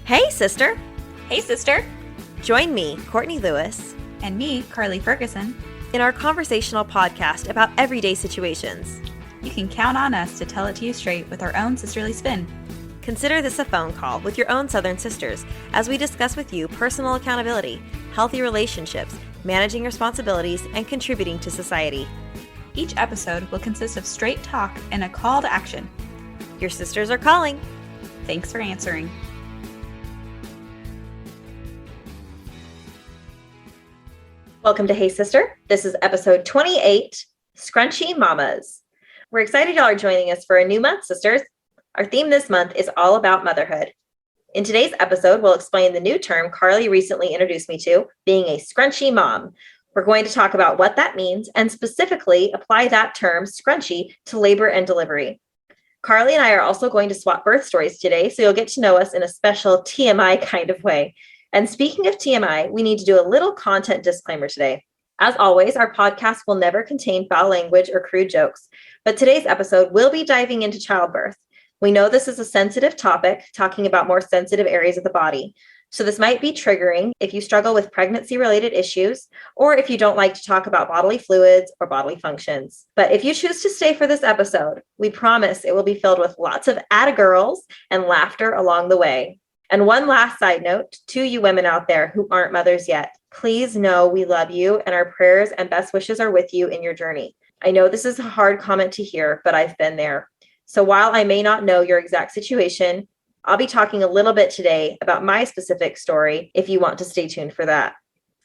Hey, sister. Hey, sister. Join me, Courtney Lewis, And me, Carly Ferguson, in our conversational podcast about everyday situations. You can count on us to tell it to you straight with our own sisterly spin. Consider this a phone call with your own Southern sisters as we discuss with you personal accountability, healthy relationships, managing responsibilities, and contributing to society. Each episode will consist of straight talk and a call to action. Your sisters are calling. Thanks for answering. Welcome to Hey Sister. This is episode 28, Scrunchy Mamas. We're excited y'all are joining us for a new month, sisters. Our theme this month is all about motherhood. In today's episode, we'll explain the new term Carly recently introduced me to, being a scrunchy mom. We're going to talk about what that means and specifically apply that term, scrunchy, to labor and delivery. Carly and I are also going to swap birth stories today, so you'll get to know us in a special TMI kind of way. And speaking of TMI, we need to do a little content disclaimer today. As always, our podcast will never contain foul language or crude jokes, but today's episode will be diving into childbirth. We know this is a sensitive topic, talking about more sensitive areas of the body. So this might be triggering if you struggle with pregnancy-related issues, or if you don't like to talk about bodily fluids or bodily functions. But if you choose to stay for this episode, we promise it will be filled with lots of atta-girls and laughter along the way. And one last side note to you women out there who aren't mothers yet, please know we love you and our prayers and best wishes are with you in your journey. I know this is a hard comment to hear, but I've been there. So while I may not know your exact situation, I'll be talking a little bit today about my specific story if you want to stay tuned for that.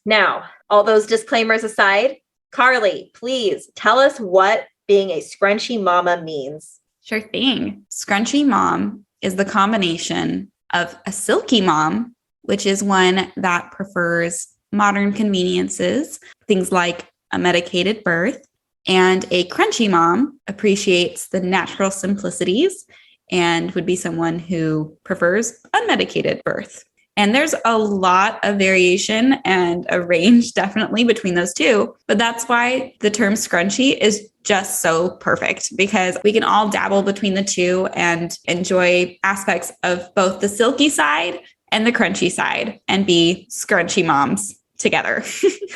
Now, all those disclaimers aside, Carly, please tell us what being a scrunchy mama means. Sure thing. Scrunchy mom is the combination of a silky mom, which is one that prefers modern conveniences, things like a medicated birth, and a crunchy mom appreciates the natural simplicities and would be someone who prefers unmedicated birth. And there's a lot of variation and a range definitely between those two, but that's why the term scrunchy is just so perfect because we can all dabble between the two and enjoy aspects of both the silky side and the crunchy side and be scrunchy moms together.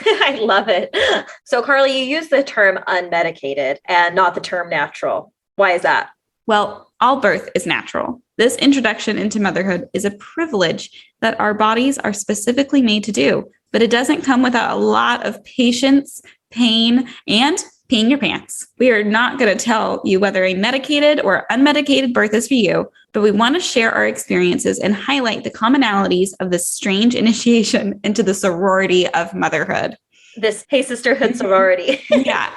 I love it. So Carly, you use the term unmedicated and not the term natural. Why is that? Well, all birth is natural. This introduction into motherhood is a privilege that our bodies are specifically made to do, but it doesn't come without a lot of patience, pain, and peeing your pants. We are not going to tell you whether a medicated or unmedicated birth is for you, but we want to share our experiences and highlight the commonalities of this strange initiation into the sorority of motherhood. This Hey Sisterhood sorority. Yeah.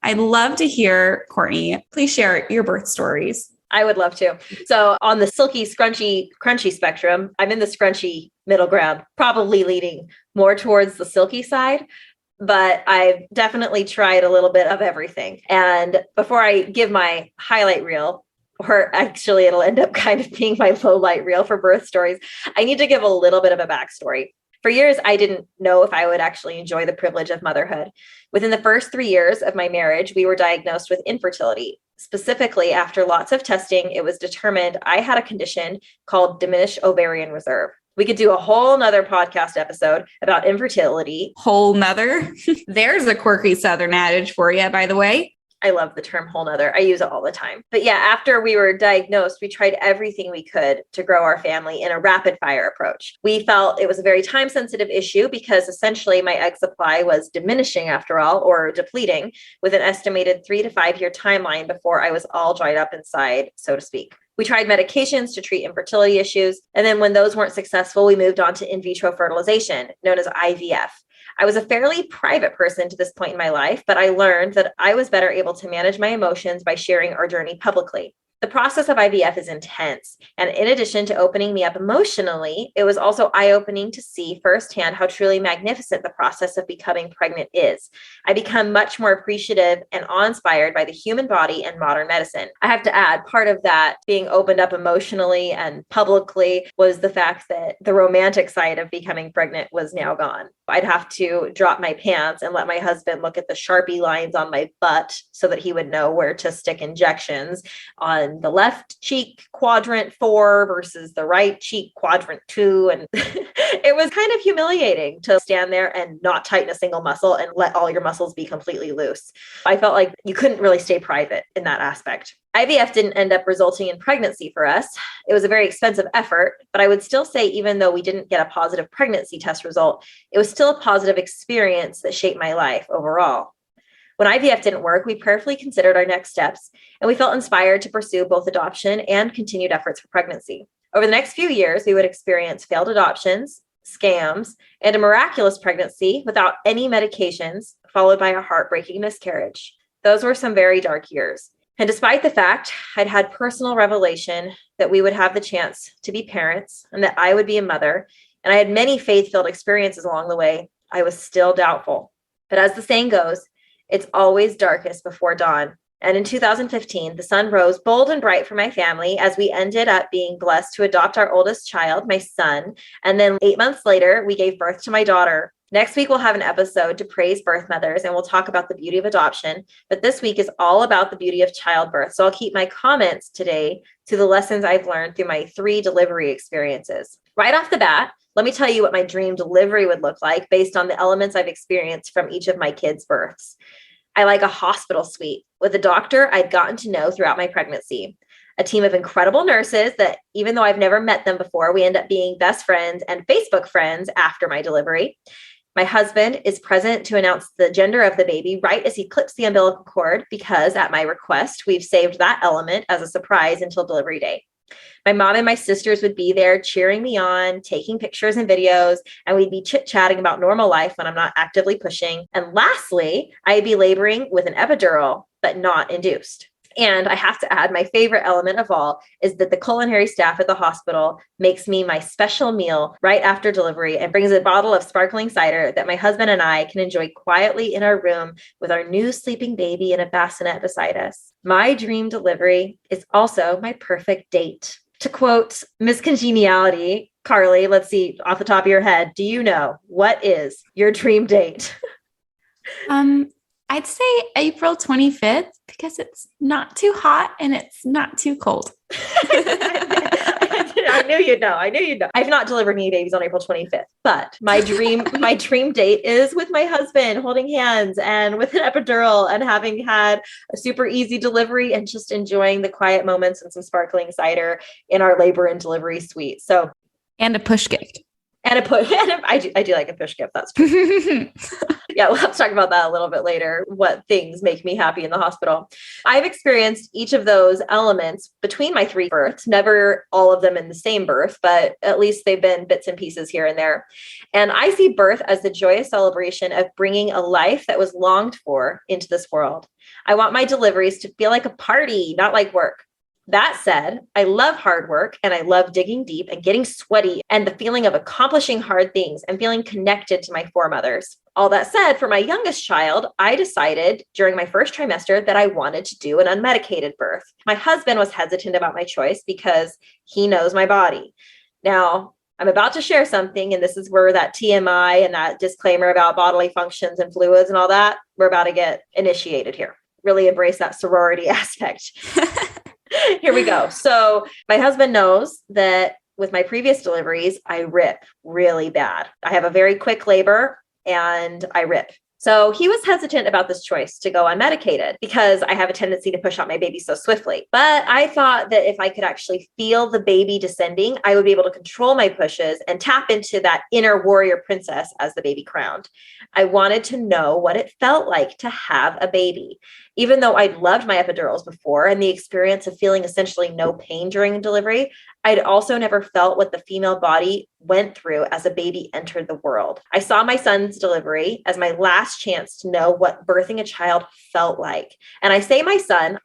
I'd love to hear, Courtney, please share your birth stories. I would love to. So on the silky, scrunchy, crunchy spectrum, I'm in the scrunchy middle ground, probably leaning more towards the silky side, but I've definitely tried a little bit of everything. And before I give my highlight reel, or actually it'll end up kind of being my low light reel for birth stories, I need to give a little bit of a backstory. For years, I didn't know if I would actually enjoy the privilege of motherhood. Within the first 3 years of my marriage, we were diagnosed with infertility. Specifically, after lots of testing, it was determined I had a condition called diminished ovarian reserve. We could do a whole nother podcast episode about infertility. Whole nother? There's a quirky Southern adage for you, by the way. I love the term whole nother. I use it all the time. But yeah, after we were diagnosed, we tried everything we could to grow our family in a rapid fire approach. We felt it was a very time sensitive issue because essentially my egg supply was diminishing after all, or depleting, with an estimated 3 to 5 year timeline before I was all dried up inside, so to speak. We tried medications to treat infertility issues. And then when those weren't successful, we moved on to in vitro fertilization, known as IVF. I was a fairly private person to this point in my life, but I learned that I was better able to manage my emotions by sharing our journey publicly. The process of IVF is intense, and in addition to opening me up emotionally, it was also eye-opening to see firsthand how truly magnificent the process of becoming pregnant is. I become much more appreciative and awe-inspired by the human body and modern medicine. I have to add, part of that being opened up emotionally and publicly was the fact that the romantic side of becoming pregnant was now gone. I'd have to drop my pants and let my husband look at the Sharpie lines on my butt so that he would know where to stick injections on on the left cheek quadrant 4 versus the right cheek quadrant 2. And it was kind of humiliating to stand there and not tighten a single muscle and let all your muscles be completely loose. I felt like you couldn't really stay private in that aspect. IVF didn't end up resulting in pregnancy for us. It was a very expensive effort, but I would still say even though we didn't get a positive pregnancy test result, it was still a positive experience that shaped my life overall. When IVF didn't work, we prayerfully considered our next steps, and we felt inspired to pursue both adoption and continued efforts for pregnancy. Over the next few years, we would experience failed adoptions, scams, and a miraculous pregnancy without any medications, followed by a heartbreaking miscarriage. Those were some very dark years. And despite the fact I'd had personal revelation that we would have the chance to be parents and that I would be a mother, and I had many faith-filled experiences along the way, I was still doubtful. But as the saying goes, it's always darkest before dawn. And in 2015, the sun rose bold and bright for my family as we ended up being blessed to adopt our oldest child, my son. And then 8 months later, we gave birth to my daughter. Next week, we'll have an episode to praise birth mothers, and we'll talk about the beauty of adoption. But this week is all about the beauty of childbirth. So I'll keep my comments today to the lessons I've learned through my 3 delivery experiences. Right off the bat, let me tell you what my dream delivery would look like based on the elements I've experienced from each of my kids' births. I like a hospital suite with a doctor I'd gotten to know throughout my pregnancy, a team of incredible nurses that even though I've never met them before, we end up being best friends and Facebook friends after my delivery. My husband is present to announce the gender of the baby right as he clips the umbilical cord because at my request, we've saved that element as a surprise until delivery day. My mom and my sisters would be there cheering me on, taking pictures and videos, and we'd be chit-chatting about normal life when I'm not actively pushing. And lastly, I'd be laboring with an epidural, but not induced. And I have to add, my favorite element of all is that the culinary staff at the hospital makes me my special meal right after delivery and brings a bottle of sparkling cider that my husband and I can enjoy quietly in our room with our new sleeping baby in a bassinet beside us. My dream delivery is also my perfect date. To quote Miss Congeniality, Carley, let's see, off the top of your head, do you know what is your dream date? I'd say April 25th because it's not too hot and it's not too cold. I knew you'd know. I've not delivered any babies on April 25th, but my dream date is with my husband holding hands and with an epidural and having had a super easy delivery and just enjoying the quiet moments and some sparkling cider in our labor and delivery suite. So, and a push gift. I do like a push gift. That's true. Yeah, we'll have to talk about that a little bit later, what things make me happy in the hospital. I've experienced each of those elements between my 3 births, never all of them in the same birth, but at least they've been bits and pieces here and there. And I see birth as the joyous celebration of bringing a life that was longed for into this world. I want my deliveries to feel like a party, not like work. That said, I love hard work and I love digging deep and getting sweaty and the feeling of accomplishing hard things and feeling connected to my foremothers. All that said, for my youngest child, I decided during my first trimester that I wanted to do an unmedicated birth. My husband was hesitant about my choice because he knows my body. Now, I'm about to share something, and this is where that TMI and that disclaimer about bodily functions and fluids and all that, we're about to get initiated here. Really embrace that sorority aspect. Here we go. So my husband knows that with my previous deliveries, I rip really bad. I have a very quick labor and I rip. So he was hesitant about this choice to go unmedicated because I have a tendency to push out my baby so swiftly. But I thought that if I could actually feel the baby descending, I would be able to control my pushes and tap into that inner warrior princess as the baby crowned. I wanted to know what it felt like to have a baby. Even though I'd loved my epidurals before and the experience of feeling essentially no pain during delivery, I'd also never felt what the female body went through as a baby entered the world. I saw my son's delivery as my last chance to know what birthing a child felt like. And I say my son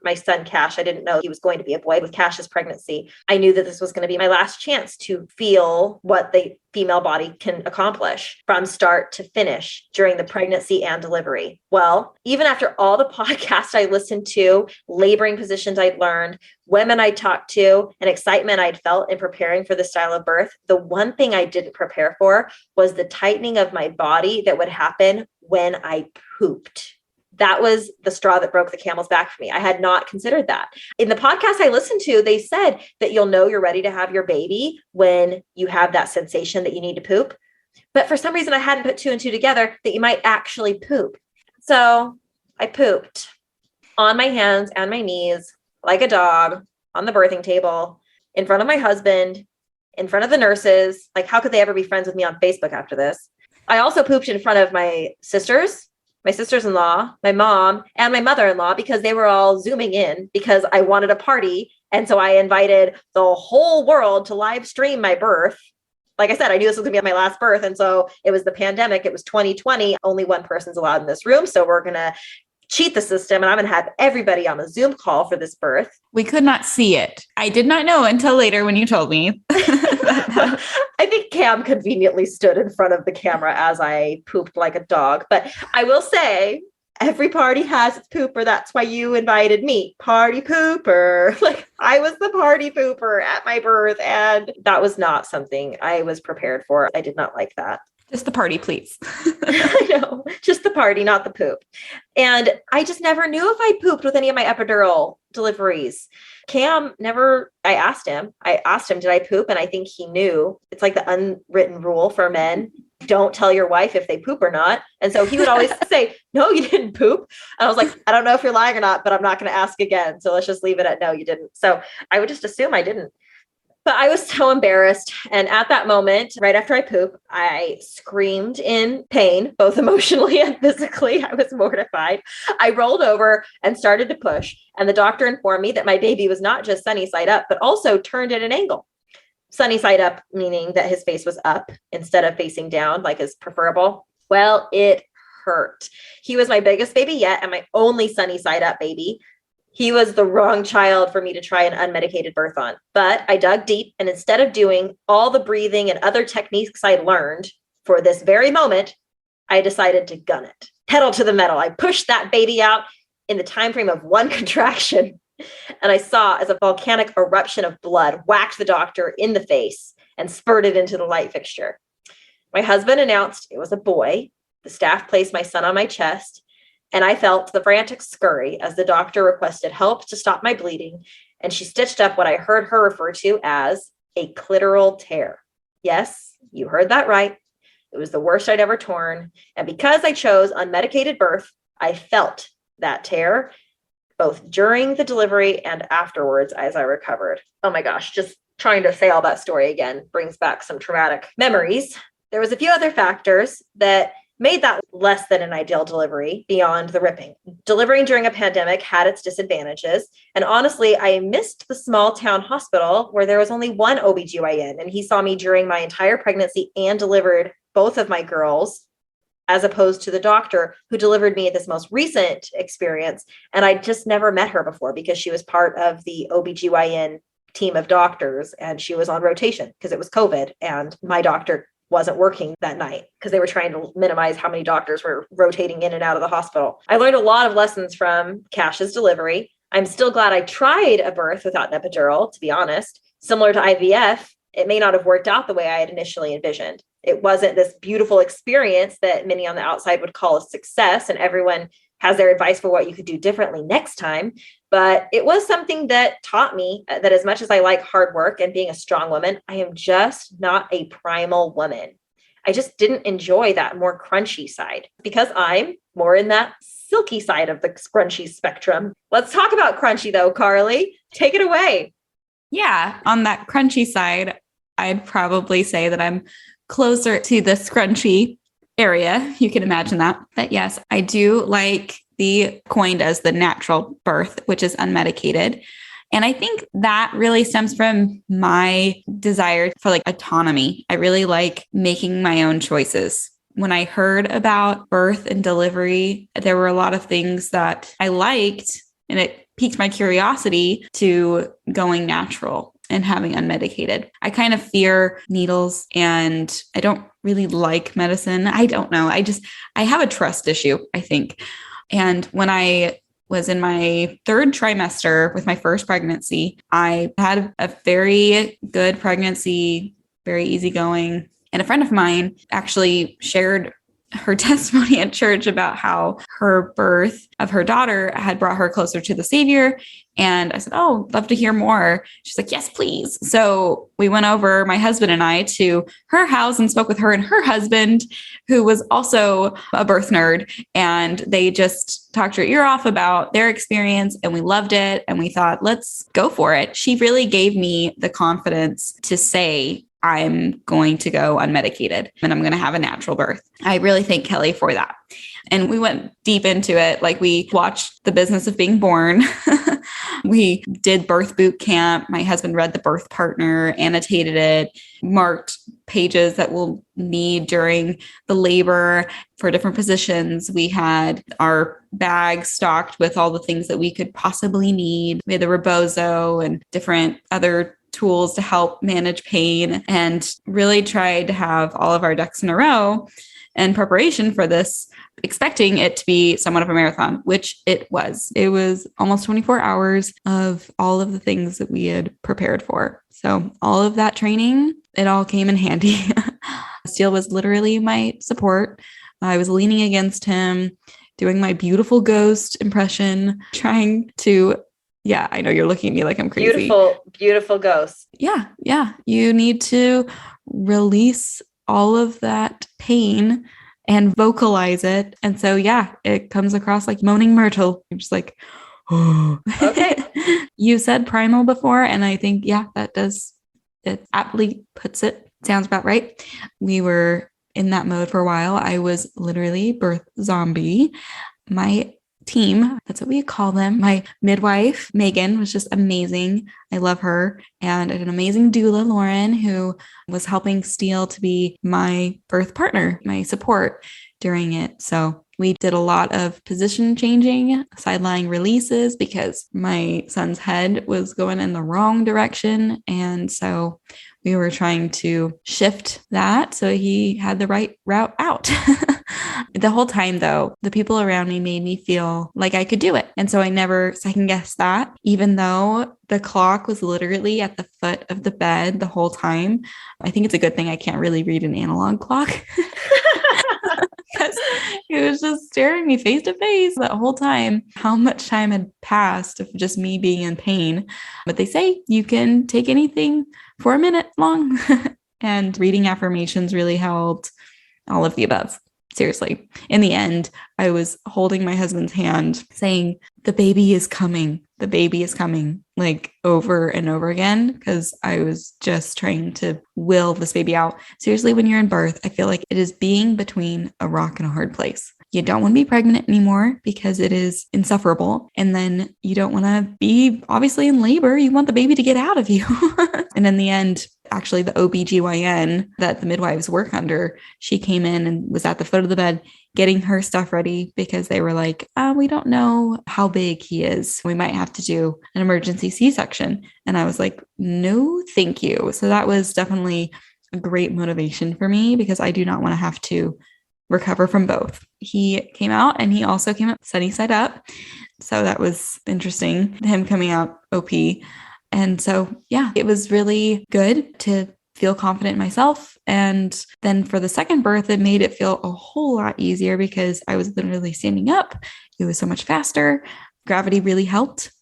Cash, I didn't know he was going to be a boy with Cash's pregnancy. I knew that this was going to be my last chance to feel what the female body can accomplish from start to finish during the pregnancy and delivery. Well, even after all the podcasts I listened to, laboring positions I'd learned, women I talked to, and excitement I'd felt in preparing for the style of birth, the one thing I didn't prepare for was the tightening of my body that would happen when I pooped. that was the straw that broke the camel's back for me. I had not considered that. In the podcast I listened to, they said that you'll know you're ready to have your baby when you have that sensation that you need to poop. But for some reason, I hadn't put two and two together that you might actually poop. So I pooped on my hands and my knees like a dog on the birthing table in front of my husband, in front of the nurses. Like, how could they ever be friends with me on Facebook after this? I also pooped in front of my sisters-in-law, my mom, and my mother-in-law, because they were all Zooming in because I wanted a party. And so I invited the whole world to live stream my birth. Like I said, I knew this was going to be my last birth. And so it was the pandemic. It was 2020. Only one person's allowed in this room. So we're going to cheat the system. And I'm going to have everybody on a Zoom call for this birth. We could not see it. I did not know until later when you told me. I think Cam conveniently stood in front of the camera as I pooped like a dog. But I will say, every party has its pooper. That's why you invited me. Party pooper. Like, I was the party pooper at my birth. And that was not something I was prepared for. I did not like that. Just the party, please. I know, just the party, not the poop. And I just never knew if I pooped with any of my epidural deliveries. Cam never, I asked him, did I poop? And I think he knew. It's like the unwritten rule for men. Don't tell your wife if they poop or not. And so he would always say, no, you didn't poop. And I was like, I don't know if you're lying or not, but I'm not going to ask again. So let's just leave it at no, you didn't. So I would just assume I didn't. But I was so embarrassed. And at that moment, right after I pooped, I screamed in pain, both emotionally and physically. I was mortified. I rolled over and started to push. And the doctor informed me that my baby was not just sunny side up, but also turned at an angle. Sunny side up, meaning that his face was up instead of facing down, like is preferable. Well, it hurt. He was my biggest baby yet and my only sunny side up baby. He was the wrong child for me to try an unmedicated birth on. But I dug deep, and instead of doing all the breathing and other techniques I learned for this very moment, I decided to gun it. Pedal to the metal. I pushed that baby out in the time frame of one contraction. And I saw as a volcanic eruption of blood whacked the doctor in the face and spurted into the light fixture. My husband announced it was a boy. The staff placed my son on my chest. And I felt the frantic scurry as the doctor requested help to stop my bleeding. And she stitched up what I heard her refer to as a clitoral tear. Yes, you heard that right. It was the worst I'd ever torn. And because I chose unmedicated birth, I felt that tear both during the delivery and afterwards as I recovered. Oh my gosh, just trying to say all that story again brings back some traumatic memories. There was a few other factors that made that less than an ideal delivery beyond the ripping. Delivering during a pandemic had its disadvantages. And honestly, I missed the small town hospital where there was only one OBGYN, and he saw me during my entire pregnancy and delivered both of my girls, as opposed to the doctor who delivered me at this most recent experience. And I just never met her before because she was part of the OBGYN team of doctors and she was on rotation because it was COVID and my doctor wasn't working that night because they were trying to minimize how many doctors were rotating in and out of the hospital. I learned a lot of lessons from Cash's delivery. I'm still glad I tried a birth without an epidural, to be honest. Similar to IVF, it may not have worked out the way I had initially envisioned. It wasn't this beautiful experience that many on the outside would call a success, and everyone has their advice for what you could do differently next time. But it was something that taught me that as much as I like hard work and being a strong woman, I am just not a primal woman. I just didn't enjoy that more crunchy side because I'm more in that silky side of the scrunchy spectrum. Let's talk about crunchy though, Carley. Take it away. Yeah, on that crunchy side, I'd probably say that I'm closer to the scrunchy area. You can imagine that. But yes, I do like the coined as the natural birth, which is unmedicated. And I think that really stems from my desire for like autonomy. I really like making my own choices. When I heard about birth and delivery, there were a lot of things that I liked, and it piqued my curiosity to going natural and having unmedicated. I kind of fear needles and I don't really like medicine. I don't know. I have a trust issue, I think. And when I was in my third trimester with my first pregnancy, I had a very good pregnancy, very easygoing. And a friend of mine actually shared her testimony at church about how her birth of her daughter had brought her closer to the Savior. And I said, oh, love to hear more. She's like, yes, please. So we went over, my husband and I, to her house and spoke with her and her husband, who was also a birth nerd. And they just talked her ear off about their experience. And we loved it. And we thought, let's go for it. She really gave me the confidence to say, I'm going to go unmedicated and I'm going to have a natural birth. I really thank Kelly for that. And we went deep into it. Like, we watched The Business of Being Born. We did birth boot camp. My husband read The Birth Partner, annotated it, marked pages that we'll need during the labor for different positions. We had our bag stocked with all the things that we could possibly need. We had the rebozo and different other tools to help manage pain, and really tried to have all of our ducks in a row in preparation for this, expecting it to be somewhat of a marathon, which it was. It was almost 24 hours of all of the things that we had prepared for. So all of that training, it all came in handy. Steele was literally my support. I was leaning against him, doing my beautiful ghost impression, trying to, yeah, I know you're looking at me like I'm crazy. Beautiful, beautiful ghost. Yeah. You need to release all of that pain and vocalize it. And so, yeah, it comes across like moaning myrtle. You're just like, oh. Okay. You said primal before, and I think, yeah, that does, it aptly puts it. Sounds about right. We were in that mode for a while. I was literally birth zombie. My team, that's what we call them. My midwife, Megan, was just amazing. I love her. And I had an amazing doula, Lauren, who was helping Steele to be my birth partner, my support during it. So we did a lot of position changing, sideline releases, because my son's head was going in the wrong direction. And so we were trying to shift that so he had the right route out. The whole time, though, the people around me made me feel like I could do it. And so I never second guessed that, even though the clock was literally at the foot of the bed the whole time. I think it's a good thing I can't really read an analog clock. Because it was just staring me face to face that whole time, how much time had passed of just me being in pain. But they say you can take anything for a minute long. And reading affirmations really helped. All of the above. Seriously. In the end, I was holding my husband's hand saying, the baby is coming. The baby is coming, like over and over again, because I was just trying to will this baby out. Seriously, when you're in birth, I feel like it is being between a rock and a hard place. You don't want to be pregnant anymore because it is insufferable. And then you don't want to be obviously in labor. You want the baby to get out of you. And in the end, actually the OBGYN that the midwives work under, she came in and was at the foot of the bed getting her stuff ready because they were like, we don't know how big he is. We might have to do an emergency C-section. And I was like, no, thank you. So that was definitely a great motivation for me because I do not want to have to recover from both. He came out and he also came out sunny side up. So that was interesting, him coming out OP. And so, yeah, it was really good to feel confident in myself. And then for the second birth, it made it feel a whole lot easier because I was literally standing up. It was so much faster. Gravity really helped.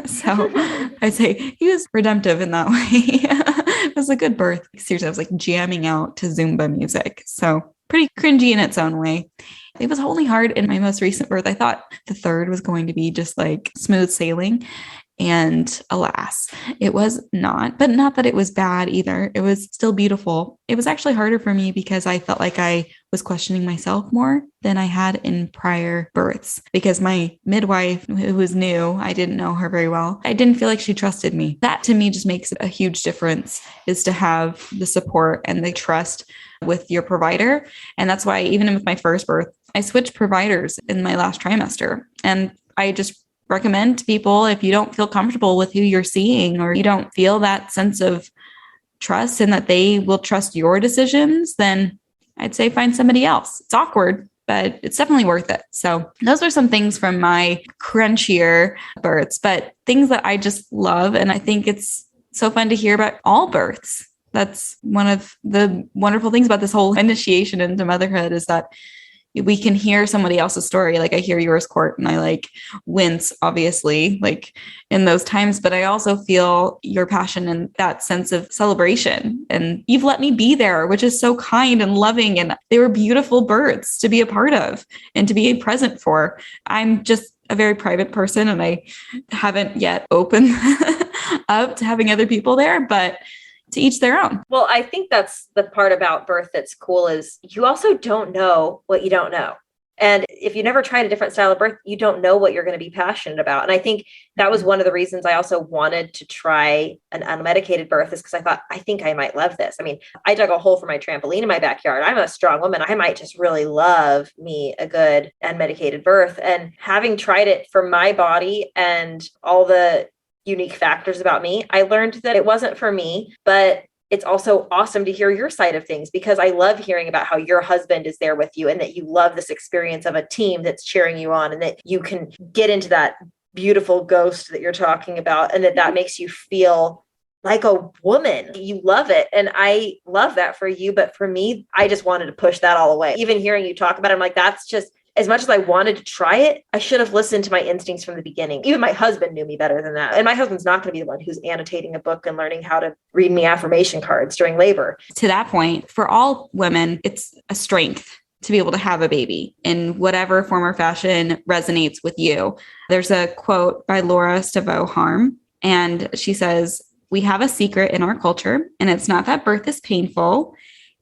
So I'd say he was redemptive in that way. It was a good birth. Seriously, I was like jamming out to Zumba music. So pretty cringy in its own way. It was only hard in my most recent birth. I thought the third was going to be just like smooth sailing. And alas, it was not, but not that it was bad either. It was still beautiful. It was actually harder for me because I felt like I was questioning myself more than I had in prior births because my midwife, who was new, I didn't know her very well. I didn't feel like she trusted me. That to me just makes a huge difference, is to have the support and the trust with your provider. And that's why even with my first birth, I switched providers in my last trimester. And I just recommend to people, if you don't feel comfortable with who you're seeing, or you don't feel that sense of trust and that they will trust your decisions, then I'd say find somebody else. It's awkward, but it's definitely worth it. So those are some things from my crunchier births, but things that I just love. And I think it's so fun to hear about all births. That's one of the wonderful things about this whole initiation into motherhood, is that we can hear somebody else's story. Like I hear yours, Court, and I like wince, obviously, like in those times, but I also feel your passion and that sense of celebration. And you've let me be there, which is so kind and loving. And they were beautiful births to be a part of and to be present for. I'm just a very private person and I haven't yet opened up to having other people there, but to each their own. Well, I think that's the part about birth that's cool is you also don't know what you don't know. And if you never tried a different style of birth, you don't know what you're going to be passionate about. And I think that was one of the reasons I also wanted to try an unmedicated birth is because I thought, I think I might love this. I mean, I dug a hole for my trampoline in my backyard. I'm a strong woman. I might just really love me a good unmedicated birth. And having tried it for my body and all the unique factors about me, I learned that it wasn't for me, but it's also awesome to hear your side of things because I love hearing about how your husband is there with you and that you love this experience of a team that's cheering you on and that you can get into that beautiful ghost that you're talking about and that makes you feel like a woman. You love it. And I love that for you. But for me, I just wanted to push that all away. Even hearing you talk about it, I'm like, that's just, as much as I wanted to try it, I should have listened to my instincts from the beginning. Even my husband knew me better than that. And my husband's not going to be the one who's annotating a book and learning how to read me affirmation cards during labor. To that point, for all women, it's a strength to be able to have a baby in whatever form or fashion resonates with you. There's a quote by Laura Stavoe Harm, and she says, "We have a secret in our culture, and it's not that birth is painful.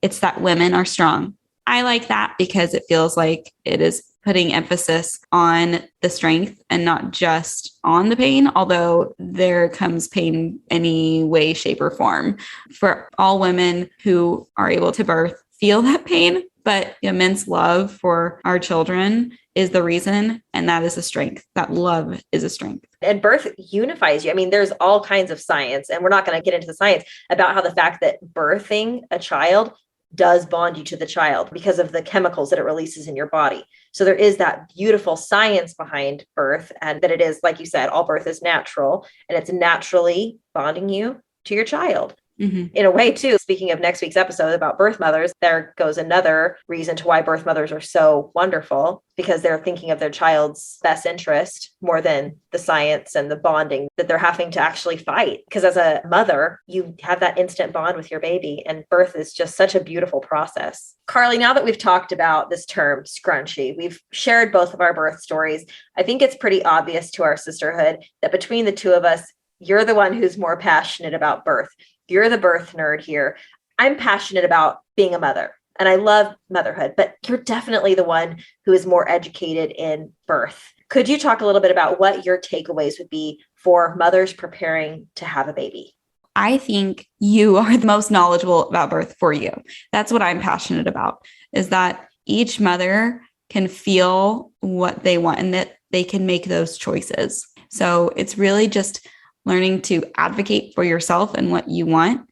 It's that women are strong." I like that because it feels like it is putting emphasis on the strength and not just on the pain, although there comes pain any way, shape, or form. For all women who are able to birth, feel that pain, but immense love for our children is the reason, and that is a strength. That love is a strength. And birth unifies you. I mean, there's all kinds of science, and we're not going to get into the science about how the fact that birthing a child does bond you to the child because of the chemicals that it releases in your body. So there is that beautiful science behind birth and that it is, like you said, all birth is natural and it's naturally bonding you to your child. Mm-hmm. In a way, too, speaking of next week's episode about birth mothers, there goes another reason to why birth mothers are so wonderful, because they're thinking of their child's best interest more than the science and the bonding that they're having to actually fight. Because as a mother, you have that instant bond with your baby, and birth is just such a beautiful process. Carley, now that we've talked about this term scrunchy, we've shared both of our birth stories. I think it's pretty obvious to our sisterhood that between the two of us, you're the one who's more passionate about birth. You're the birth nerd here. I'm passionate about being a mother and I love motherhood, but you're definitely the one who is more educated in birth. Could you talk a little bit about what your takeaways would be for mothers preparing to have a baby? I think you are the most knowledgeable about birth for you. That's what I'm passionate about, is that each mother can feel what they want and that they can make those choices. So it's really just learning to advocate for yourself and what you want.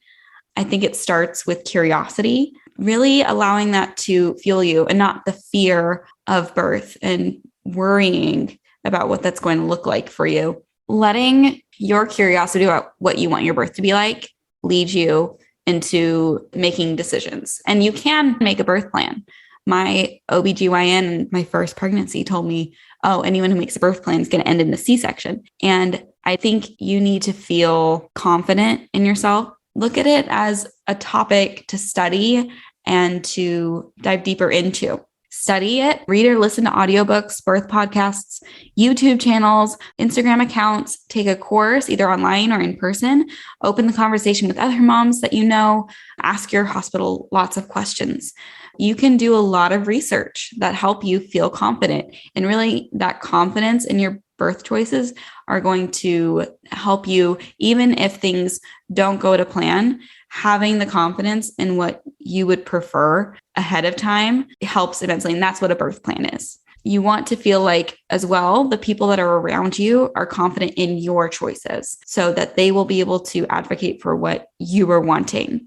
I think it starts with curiosity, really allowing that to fuel you and not the fear of birth and worrying about what that's going to look like for you. Letting your curiosity about what you want your birth to be like lead you into making decisions. And you can make a birth plan. My OBGYN in my first pregnancy told me, oh, anyone who makes a birth plan is going to end in a C-section. And I think you need to feel confident in yourself. Look at it as a topic to study and to dive deeper into. Study it, read or listen to audiobooks, birth podcasts, YouTube channels, Instagram accounts, take a course either online or in person, open the conversation with other moms that you know, ask your hospital lots of questions. You can do a lot of research that help you feel confident, and really that confidence in your birth choices are going to help you, even if things don't go to plan. Having the confidence in what you would prefer ahead of time helps immensely. And that's what a birth plan is. You want to feel like, as well, the people that are around you are confident in your choices so that they will be able to advocate for what you are wanting.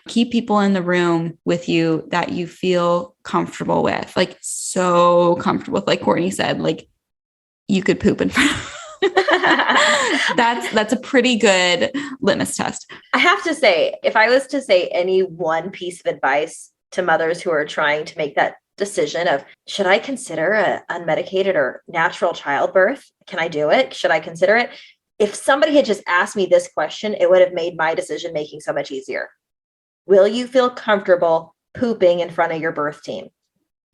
Keep people in the room with you that you feel comfortable with, like so comfortable with, like Courtney said, like you could poop in front of that's a pretty good litmus test. I have to say, if I was to say any one piece of advice to mothers who are trying to make that decision of, should I consider a unmedicated or natural childbirth? Can I do it? Should I consider it? If somebody had just asked me this question, it would have made my decision making so much easier. Will you feel comfortable pooping in front of your birth team?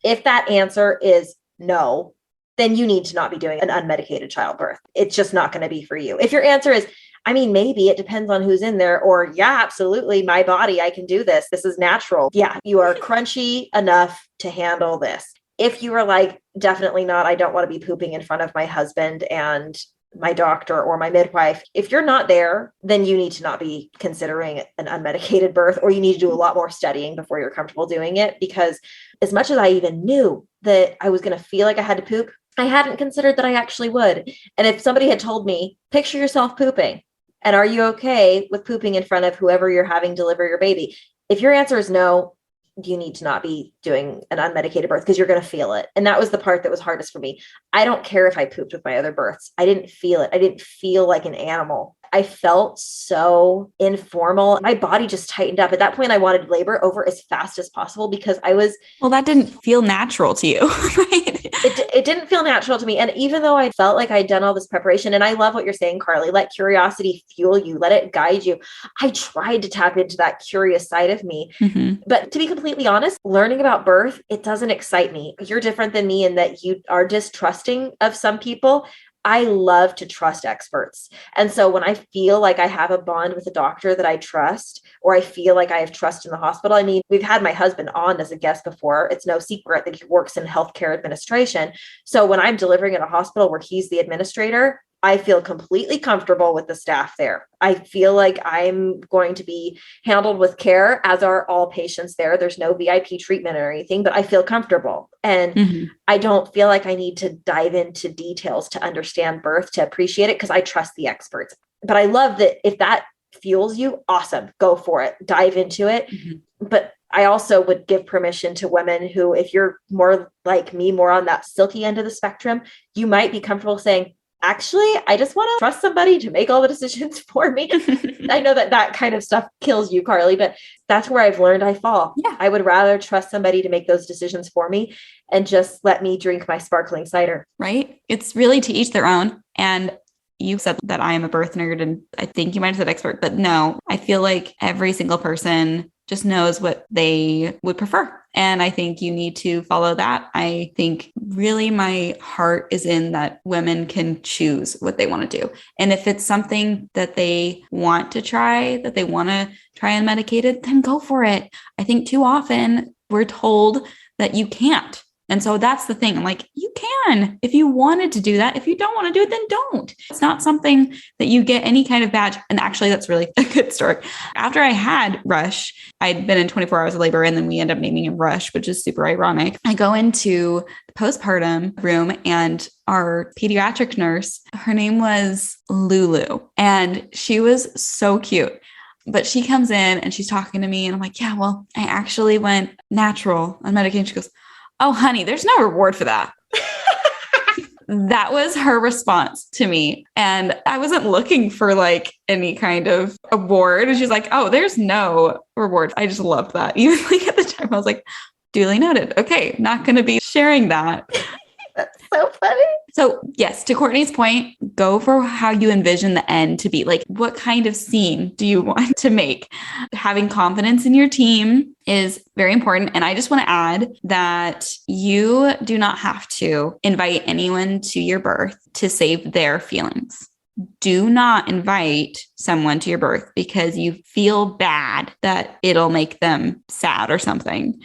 If that answer is no, then you need to not be doing an unmedicated childbirth. It's just not going to be for you. If your answer is, I mean, maybe it depends on who's in there, or yeah, absolutely, my body, I can do this. This is natural. Yeah, you are crunchy enough to handle this. If you are like, definitely not, I don't want to be pooping in front of my husband and my doctor or my midwife. If you're not there, then you need to not be considering an unmedicated birth, or you need to do a lot more studying before you're comfortable doing it. Because as much as I even knew that I was going to feel like I had to poop, I hadn't considered that I actually would. And if somebody had told me, picture yourself pooping, and are you okay with pooping in front of whoever you're having deliver your baby? If your answer is no, you need to not be doing an unmedicated birth, because you're going to feel it. And that was the part that was hardest for me. I don't care if I pooped with my other births. I didn't feel it. I didn't feel like an animal. I felt so informal. My body just tightened up. At that point, I wanted labor over as fast as possible because I was... Well, that didn't feel natural to you, right? It didn't feel natural to me. And even though I felt like I'd done all this preparation, and I love what you're saying, Carly, let curiosity fuel you, let it guide you. I tried to tap into that curious side of me. Mm-hmm. But to be completely honest, learning about birth, it doesn't excite me. You're different than me in that you are distrusting of some people. I love to trust experts. And so when I feel like I have a bond with a doctor that I trust, or I feel like I have trust in the hospital, I mean, we've had my husband on as a guest before. It's no secret that he works in healthcare administration. So when I'm delivering in a hospital where he's the administrator, I feel completely comfortable with the staff there. I feel like I'm going to be handled with care, as are all patients there. There's no VIP treatment or anything, but I feel comfortable. And I don't feel like I need to dive into details to understand birth, to appreciate it, because I trust the experts. But I love that if that fuels you, awesome, go for it, dive into it. But I also would give permission to women who, if you're more like me, more on that silky end of the spectrum, you might be comfortable saying, actually, I just want to trust somebody to make all the decisions for me. I know that kind of stuff kills you, Carly, but that's where I've learned I fall. Yeah. I would rather trust somebody to make those decisions for me and just let me drink my sparkling cider. Right? It's really to each their own. And you said that I am a birth nerd, and I think you might have said expert, but no, I feel like every single person just knows what they would prefer. And I think you need to follow that. I think really my heart is in that women can choose what they want to do. And if it's something that they want to try, that they want to try unmedicated, then go for it. I think too often we're told that you can't. And so that's the thing. I'm like, you can, if you wanted to do that. If you don't want to do it, then don't. It's not something that you get any kind of badge. And actually, that's really a good story. After I had Rush, I'd been in 24 hours of labor, and then we end up naming him Rush, which is super ironic. I go into the postpartum room, and our pediatric nurse, her name was Lulu, and she was so cute. But she comes in and she's talking to me, and I'm like, yeah, well, I actually went natural on medication. She goes, oh, honey, there's no reward for that. That was her response to me. And I wasn't looking for like any kind of award. And she's like, oh, there's no reward. I just loved that. Even like at the time, I was like, duly noted. Okay, not going to be sharing that. That's so funny. So yes, to Courtney's point, go for how you envision the end to be. Like, what kind of scene do you want to make? Having confidence in your team is very important. And I just want to add that you do not have to invite anyone to your birth to save their feelings. Do not invite someone to your birth because you feel bad that it'll make them sad or something.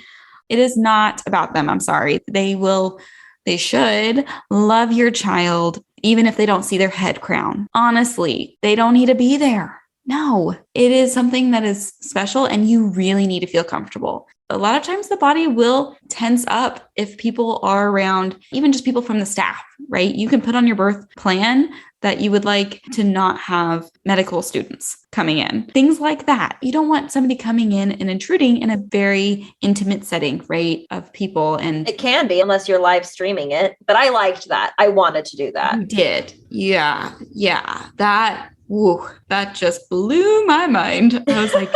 It is not about them. I'm sorry. They should love your child, even if they don't see their head crown. Honestly, they don't need to be there. No, it is something that is special, and you really need to feel comfortable. A lot of times the body will tense up if people are around, even just people from the staff, right? You can put on your birth plan that you would like to not have medical students coming in, things like that. You don't want somebody coming in and intruding in a very intimate setting, right, of people. And it can be, unless you're live streaming it. But I liked that. I wanted to do that. You did. Yeah. That just blew my mind. I was like,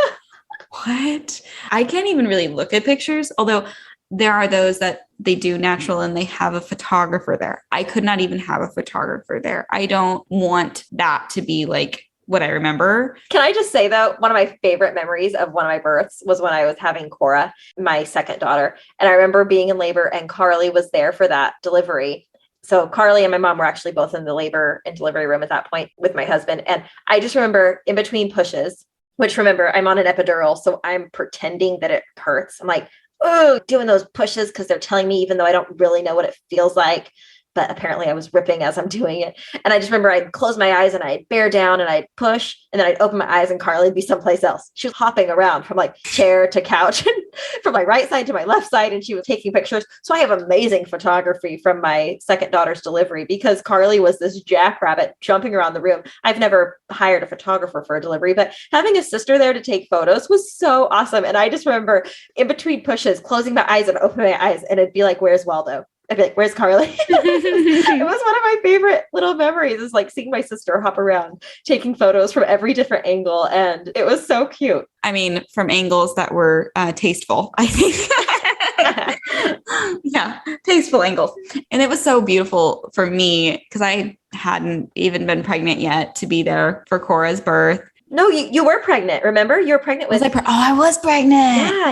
what? I can't even really look at pictures. Although there are those that they do natural and they have a photographer there. I could not even have a photographer there. I don't want that to be like what I remember. Can I just say though, one of my favorite memories of one of my births was when I was having Cora, my second daughter. And I remember being in labor and Carley was there for that delivery. So Carley and my mom were actually both in the labor and delivery room at that point with my husband. And I just remember in between pushes, which remember I'm on an epidural, so I'm pretending that it hurts. I'm like, oh, doing those pushes because they're telling me, even though I don't really know what it feels like. But apparently I was ripping as I'm doing it. And I just remember I'd close my eyes and I'd bear down and I'd push and then I'd open my eyes and Carly'd be someplace else. She was hopping around from like chair to couch and from my right side to my left side. And she was taking pictures. So I have amazing photography from my second daughter's delivery because Carley was this jackrabbit jumping around the room. I've never hired a photographer for a delivery, but having a sister there to take photos was so awesome. And I just remember in between pushes, closing my eyes and opening my eyes and it'd be like, where's Waldo? I'd be like, where's Carley? It was one of my favorite little memories is like seeing my sister hop around, taking photos from every different angle. And it was so cute. I mean, from angles that were tasteful, I think. Yeah, tasteful angles. And it was so beautiful for me because I hadn't even been pregnant yet to be there for Cora's birth. No, you were pregnant. Remember? You were pregnant with. I was pregnant.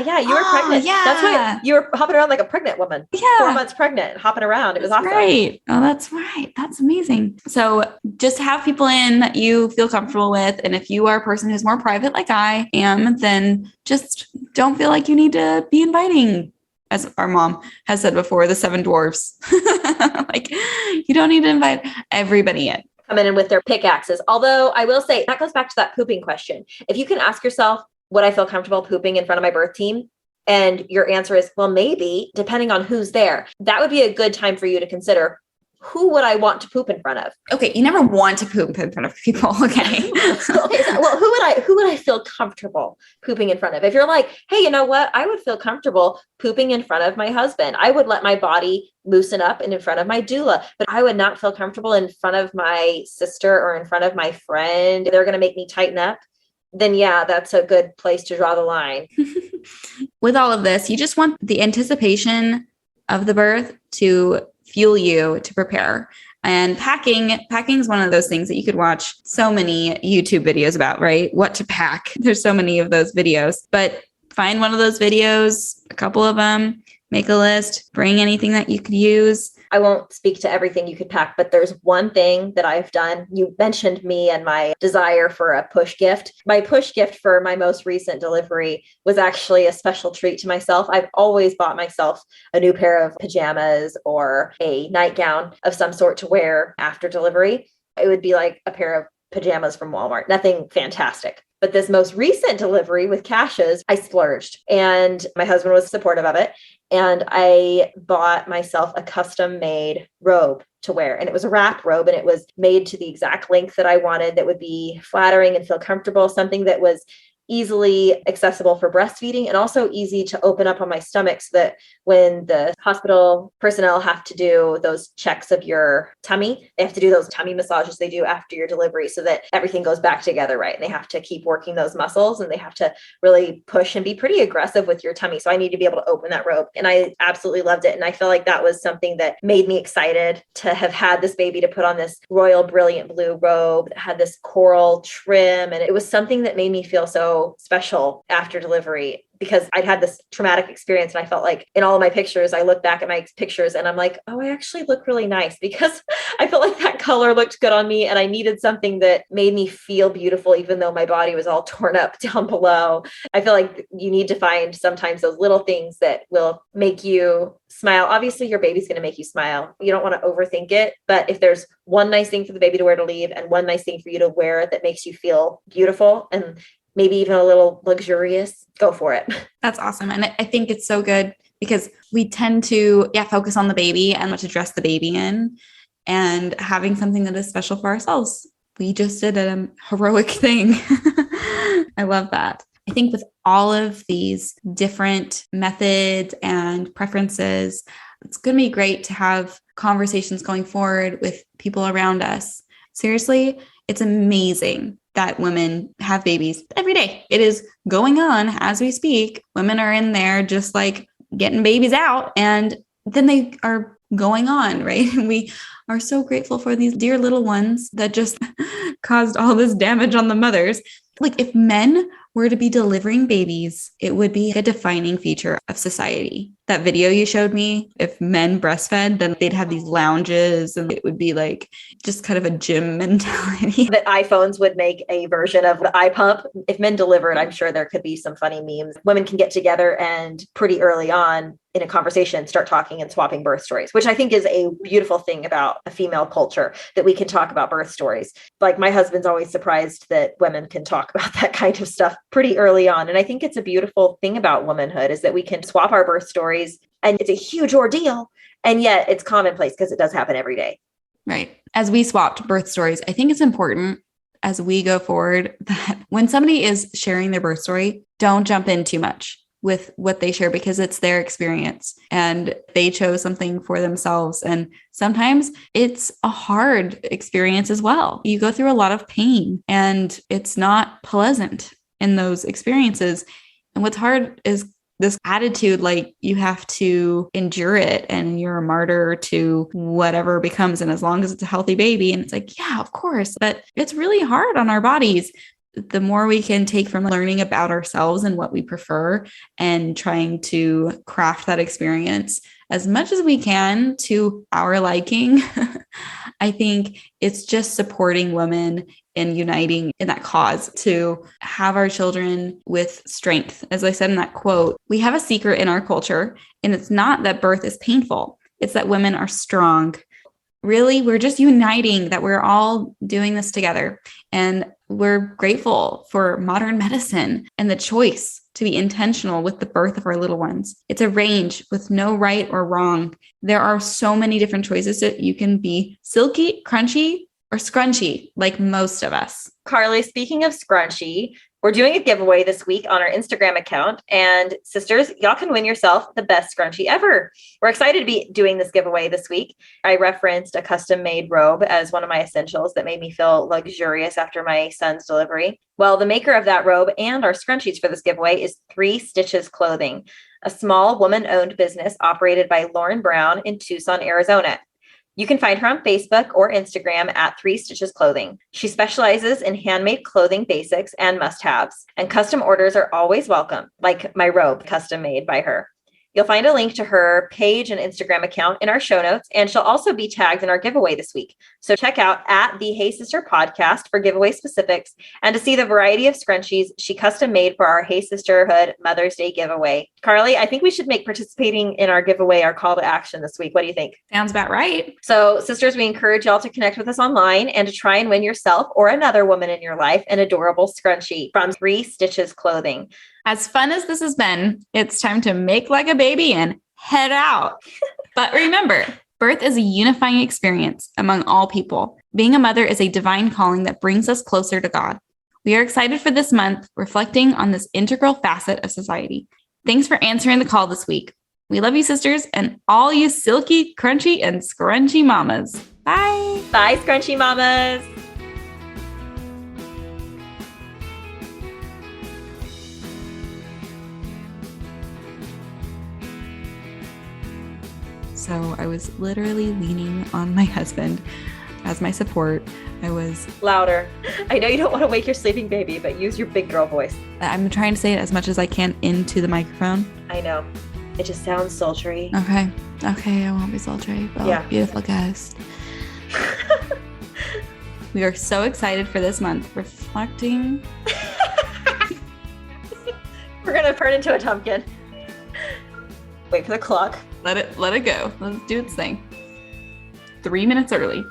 Yeah, you were pregnant. Yeah. That's why you were hopping around like a pregnant woman. Yeah. 4 months pregnant, hopping around. It was awesome. Right. Oh, that's right. That's amazing. So just have people in that you feel comfortable with. And if you are a person who's more private like I am, then just don't feel like you need to be inviting, as our mom has said before, the 7 dwarfs. Like you don't need to invite everybody in. Come in with their pickaxes. Although I will say that goes back to that pooping question. If you can ask yourself, would I feel comfortable pooping in front of my birth team? And your answer is, well, maybe, depending on who's there. That would be a good time for you to consider, who would I want to poop in front of? Okay, you never want to poop in front of people, okay? Well, who would I feel comfortable pooping in front of? If you're like, hey, you know what? I would feel comfortable pooping in front of my husband. I would let my body loosen up and in front of my doula, but I would not feel comfortable in front of my sister or in front of my friend. They're going to make me tighten up. Then yeah, that's a good place to draw the line. With all of this, you just want the anticipation of the birth to fuel you to prepare. And packing is one of those things that you could watch so many YouTube videos about, right? What to pack. There's so many of those videos, but find one of those videos, a couple of them, make a list, bring anything that you could use. I won't speak to everything you could pack, but there's one thing that I've done. You mentioned me and my desire for a push gift. My push gift for my most recent delivery was actually a special treat to myself. I've always bought myself a new pair of pajamas or a nightgown of some sort to wear after delivery. It would be like a pair of pajamas from Walmart, nothing fantastic. But this most recent delivery with Caches, I splurged and my husband was supportive of it. And I bought myself a custom made robe to wear. And it was a wrap robe and it was made to the exact length that I wanted that would be flattering and feel comfortable, something that was easily accessible for breastfeeding and also easy to open up on my stomach so that when the hospital personnel have to do those checks of your tummy, they have to do those tummy massages they do after your delivery so that everything goes back together, right? And they have to keep working those muscles and they have to really push and be pretty aggressive with your tummy. So I need to be able to open that robe. And I absolutely loved it. And I feel like that was something that made me excited to have had this baby, to put on this royal brilliant blue robe that had this coral trim. And it was something that made me feel so special after delivery because I'd had this traumatic experience. And I felt like in all of my pictures, I look back at my pictures and I'm like, oh, I actually look really nice because I felt like that color looked good on me. And I needed something that made me feel beautiful, even though my body was all torn up down below. I feel like you need to find sometimes those little things that will make you smile. Obviously, your baby's going to make you smile. You don't want to overthink it. But if there's one nice thing for the baby to wear to leave and one nice thing for you to wear that makes you feel beautiful and maybe even a little luxurious, go for it. That's awesome. And I think it's so good because we tend to focus on the baby and what to dress the baby in and having something that is special for ourselves. We just did a heroic thing. I love that. I think with all of these different methods and preferences, it's going to be great to have conversations going forward with people around us. Seriously, it's amazing that women have babies every day. It is going on as we speak. Women are in there just like getting babies out, and then they are going on, right? And we are so grateful for these dear little ones that just caused all this damage on the mothers. Like if men were to be delivering babies, it would be a defining feature of society. That video you showed me, if men breastfed, then they'd have these lounges and it would be like just kind of a gym mentality. That iPhones would make a version of the iPump. If men delivered, I'm sure there could be some funny memes. Women can get together and pretty early on in a conversation, start talking and swapping birth stories, which I think is a beautiful thing about a female culture, that we can talk about birth stories. Like my husband's always surprised that women can talk about that kind of stuff pretty early on. And I think it's a beautiful thing about womanhood is that we can swap our birth stories, and it's a huge ordeal. And yet it's commonplace because it does happen every day. Right. As we swapped birth stories, I think it's important as we go forward that when somebody is sharing their birth story, don't jump in too much with what they share, because it's their experience and they chose something for themselves. And sometimes it's a hard experience as well. You go through a lot of pain and it's not pleasant in those experiences. And what's hard is this attitude, like you have to endure it and you're a martyr to whatever becomes. And as long as it's a healthy baby, and it's like, yeah, of course, but it's really hard on our bodies. The more we can take from learning about ourselves and what we prefer and trying to craft that experience as much as we can to our liking, I think it's just supporting women and uniting in that cause to have our children with strength. As I said in that quote, we have a secret in our culture, and it's not that birth is painful. It's that women are strong. Really, we're just uniting, that we're all doing this together. And we're grateful for modern medicine and the choice to be intentional with the birth of our little ones. It's a range with no right or wrong. There are so many different choices that you can be silky, crunchy, or scrunchy, like most of us. Carly, speaking of scrunchy, we're doing a giveaway this week on our Instagram account. And sisters, y'all can win yourself the best scrunchie ever. We're excited to be doing this giveaway this week. I referenced a custom-made robe as one of my essentials that made me feel luxurious after my son's delivery. Well, the maker of that robe and our scrunchies for this giveaway is 3 Stitches Clothing, a small woman-owned business operated by Lauren Brown in Tucson, Arizona. You can find her on Facebook or Instagram at 3 Stitches Clothing. She specializes in handmade clothing basics and must-haves, and custom orders are always welcome, like my robe custom made by her. You'll find a link to her page and Instagram account in our show notes, and she'll also be tagged in our giveaway this week. So check out at the Hey Sister podcast for giveaway specifics and to see the variety of scrunchies she custom made for our Hey Sisterhood Mother's Day giveaway. Carly, I think we should make participating in our giveaway our call to action this week. What do you think? Sounds about right. So sisters, we encourage y'all to connect with us online and to try and win yourself or another woman in your life an adorable scrunchie from 3 Stitches Clothing. As fun as this has been, it's time to make like a baby and head out. But remember, birth is a unifying experience among all people. Being a mother is a divine calling that brings us closer to God. We are excited for this month, reflecting on this integral facet of society. Thanks for answering the call this week. We love you, sisters, and all you silky, crunchy, and scrunchy mamas. Bye. Bye, Scrunchy Mamas. So I was literally leaning on my husband as my support. I was louder. I know you don't want to wake your sleeping baby, but use your big girl voice. I'm trying to say it as much as I can into the microphone. I know. It just sounds sultry. Okay, I won't be sultry. Well, yeah. Beautiful guest. We are so excited for this month, reflecting. We're going to turn into a pumpkin. Wait for the clock. Let it go. Let's do its thing. 3 minutes early.